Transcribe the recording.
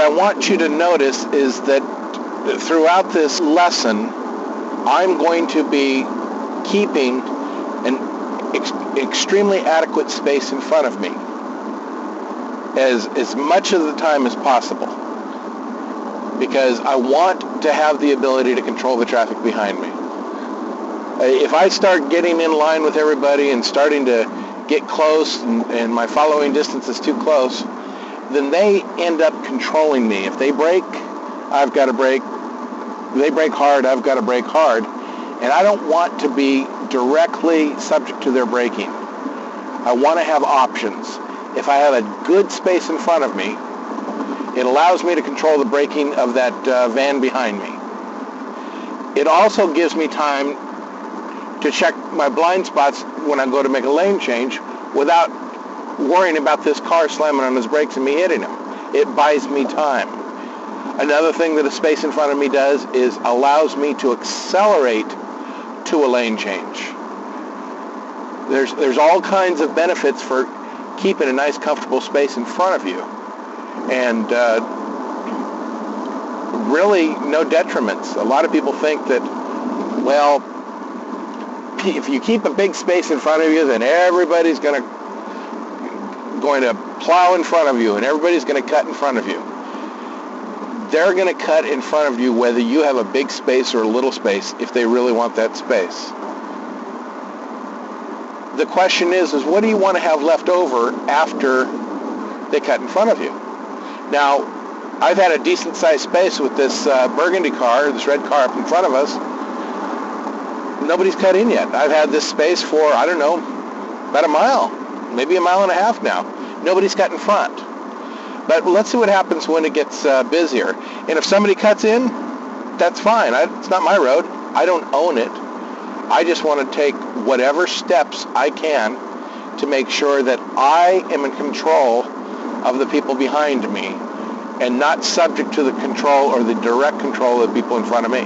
I want you to notice is that throughout this lesson, I'm going to be keeping an extremely adequate space in front of me as much of the time as possible, because I want to have the ability to control the traffic behind me. If I start getting in line with everybody and starting to get close and my following distance is too close, then they end up controlling me. If they brake, I've got to brake. If they brake hard, I've got to brake hard. And I don't want to be directly subject to their braking. I want to have options. If I have a good space in front of me, it allows me to control the braking of that van behind me. It also gives me time to check my blind spots when I go to make a lane change without worrying about this car slamming on his brakes and me hitting him. It buys me time. Another thing that a space in front of me does is allows me to accelerate to a lane change. There's all kinds of benefits for keeping a nice, comfortable space in front of you. And really no detriments. A lot of people think that, well, if you keep a big space in front of you, then everybody's going to plow in front of you, and everybody's going to cut in front of you. They're going to cut in front of you whether you have a big space or a little space if they really want that space. The question is what do you want to have left over after they cut in front of you? Now, I've had a decent-sized space with this burgundy car, this red car up in front of us. Nobody's cut in yet. I've had this space for, I don't know, about a mile, maybe a mile and a half now. Nobody's cut in front. But let's see what happens when it gets busier. And if somebody cuts in, that's fine. It's not my road. I don't own it. I just want to take whatever steps I can to make sure that I am in control of the people behind me and not subject to the control or the direct control of the people in front of me.